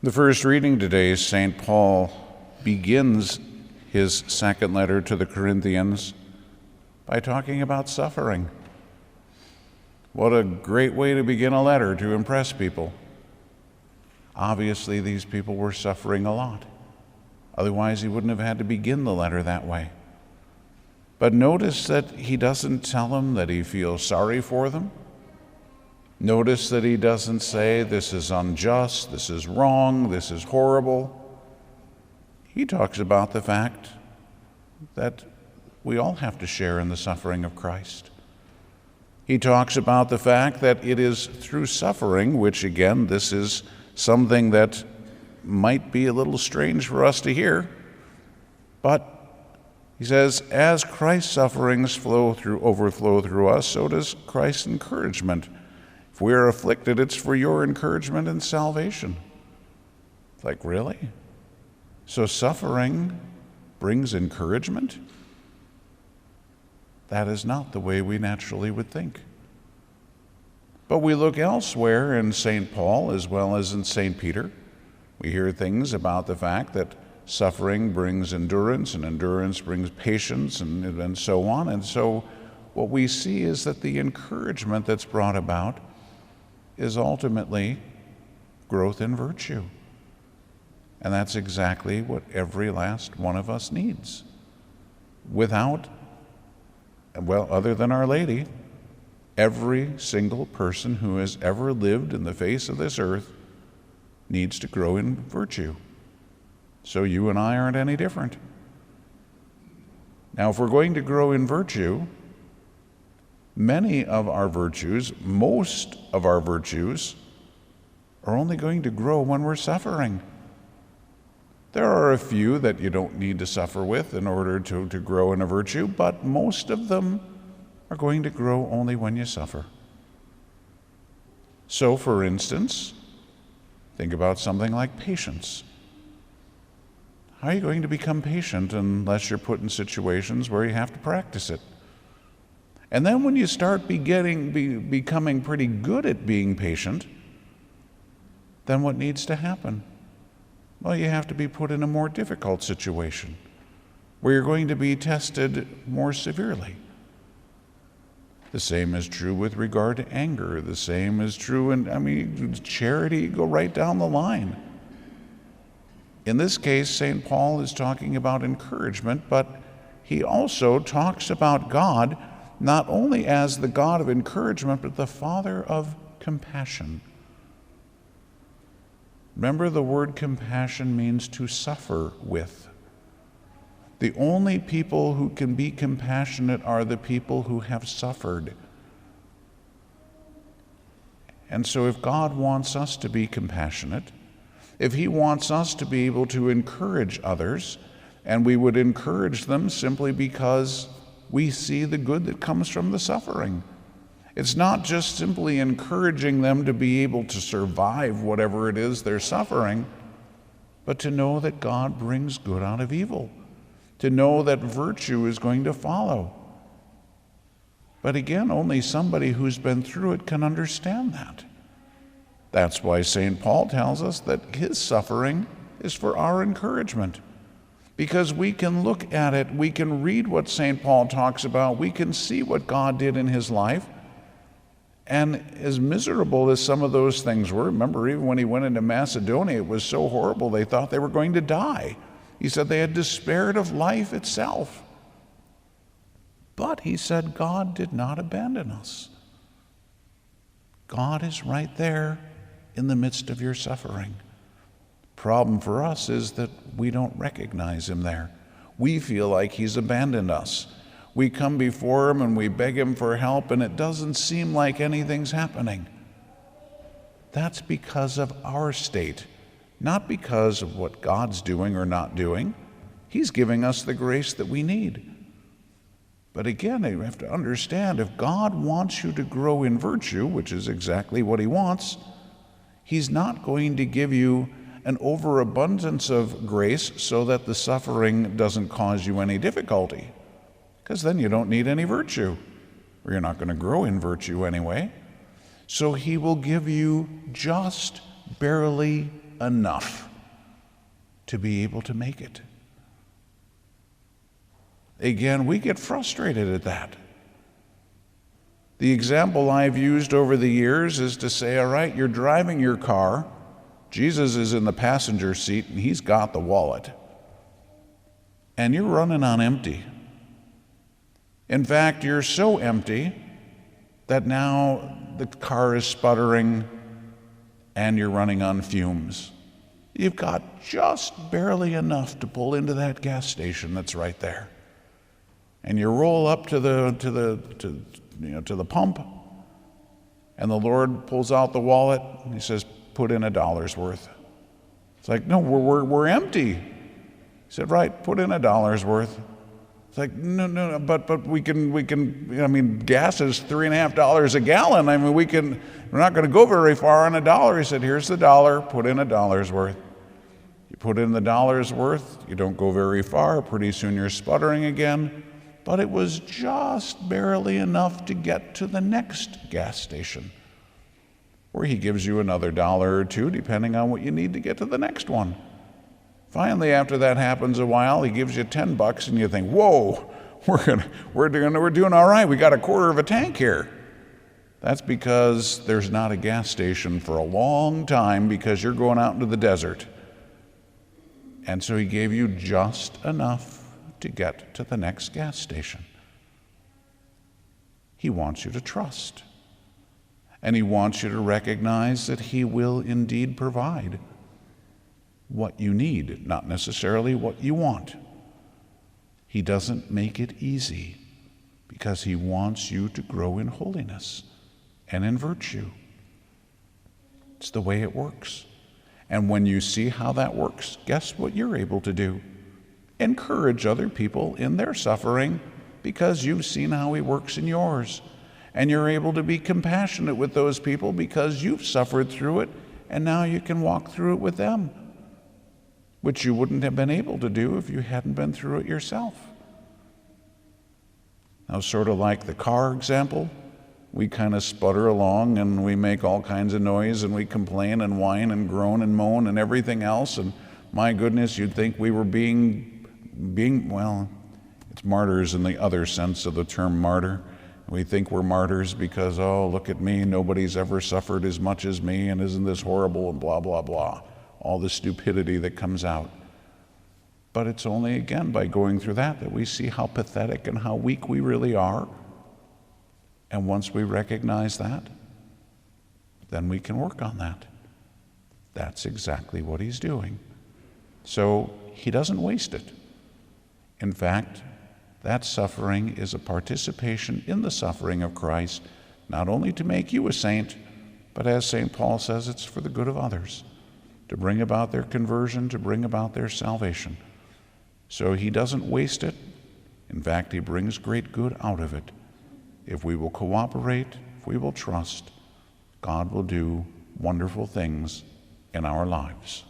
The first reading today, St. Paul begins his second letter to the Corinthians by talking about suffering. What a great way to begin a letter to impress people. Obviously, these people were suffering a lot. Otherwise, he wouldn't have had to begin the letter that way. But notice that he doesn't tell them that he feels sorry for them. Notice that he doesn't say, this is unjust, this is wrong, this is horrible. He talks about the fact that we all have to share in the suffering of Christ. He talks about the fact that it is through suffering, which again, this is something that might be a little strange for us to hear, but he says, as Christ's sufferings overflow through us, so does Christ's encouragement. If we are afflicted, it's for your encouragement and salvation. It's like, really? So suffering brings encouragement? That is not the way we naturally would think. But we look elsewhere in St. Paul as well as in St. Peter. We hear things about the fact that suffering brings endurance, and endurance brings patience, and so on. And so what we see is that the encouragement that's brought about is ultimately growth in virtue. And that's exactly what every last one of us needs. Without, well, other than Our Lady, every single person who has ever lived in the face of this earth needs to grow in virtue. So you and I aren't any different. Now, if we're going to grow in virtue, many of our virtues, most of our virtues, are only going to grow when we're suffering. There are a few that you don't need to suffer with in order to grow in a virtue, but most of them are going to grow only when you suffer. So, for instance, think about something like patience. How are you going to become patient unless you're put in situations where you have to practice it? And then when you start becoming pretty good at being patient, then what needs to happen? Well, you have to be put in a more difficult situation where you're going to be tested more severely. The same is true with regard to anger. The same is true in, charity, go right down the line. In this case, St. Paul is talking about encouragement, but he also talks about God not only as the God of encouragement, but the Father of compassion. Remember, the word compassion means to suffer with. The only people who can be compassionate are the people who have suffered. And so if God wants us to be compassionate, if he wants us to be able to encourage others, and we would encourage them simply because we see the good that comes from the suffering. It's not just simply encouraging them to be able to survive whatever it is they're suffering, but to know that God brings good out of evil, to know that virtue is going to follow. But again, only somebody who's been through it can understand that. That's why St. Paul tells us that his suffering is for our encouragement. Because we can look at it, we can read what St. Paul talks about, we can see what God did in his life. And as miserable as some of those things were, remember even when he went into Macedonia, it was so horrible they thought they were going to die. He said they had despaired of life itself. But he said God did not abandon us. God is right there in the midst of your suffering. Problem for us is that we don't recognize him there. We feel like he's abandoned us. We come before him and we beg him for help, and it doesn't seem like anything's happening. That's because of our state, not because of what God's doing or not doing. He's giving us the grace that we need. But again, you have to understand, if God wants you to grow in virtue, which is exactly what he wants, he's not going to give you an overabundance of grace so that the suffering doesn't cause you any difficulty, because then you don't need any virtue, or you're not going to grow in virtue anyway. So he will give you just barely enough to be able to make it. Again, we get frustrated at that. The example I've used over the years is to say, all right, you're driving your car, Jesus is in the passenger seat, and he's got the wallet, and you're running on empty. In fact, you're so empty that now the car is sputtering and you're running on fumes. You've got just barely enough to pull into that gas station that's right there. And you roll up to the pump, and the Lord pulls out the wallet and he says, put in $1 worth. It's like, no, we're empty. He said, right, put in $1 worth. It's like, no, but we can, I mean, gas is $3.50 a gallon. I mean, we're not going to go very far on $1. He said, here's the $1, put in $1 worth. You put in the $1 worth, you don't go very far, pretty soon you're sputtering again. But it was just barely enough to get to the next gas station, where he gives you another $1 or $2, depending on what you need to get to the next one. Finally, after that happens a while, he gives you $10, and you think, whoa, we're doing all right. We got a quarter of a tank here. That's because there's not a gas station for a long time, because you're going out into the desert. And so he gave you just enough to get to the next gas station. He wants you to trust. And he wants you to recognize that he will indeed provide what you need, not necessarily what you want. He doesn't make it easy because he wants you to grow in holiness and in virtue. It's the way it works. And when you see how that works, guess what you're able to do? Encourage other people in their suffering, because you've seen how he works in yours. And you're able to be compassionate with those people because you've suffered through it, and now you can walk through it with them, which you wouldn't have been able to do if you hadn't been through it yourself. Now, sort of like the car example, we kind of sputter along and we make all kinds of noise and we complain and whine and groan and moan and everything else, and my goodness, you'd think we were being, well, it's martyrs in the other sense of the term martyr. We think we're martyrs because, oh, look at me, nobody's ever suffered as much as me, and isn't this horrible, and blah, blah, blah. All the stupidity that comes out. But it's only, again, by going through that we see how pathetic and how weak we really are. And once we recognize that, then we can work on that. That's exactly what he's doing. So he doesn't waste it. In fact, that suffering is a participation in the suffering of Christ, not only to make you a saint, but as St. Paul says, it's for the good of others, to bring about their conversion, to bring about their salvation. So he doesn't waste it. In fact, he brings great good out of it. If we will cooperate, if we will trust, God will do wonderful things in our lives.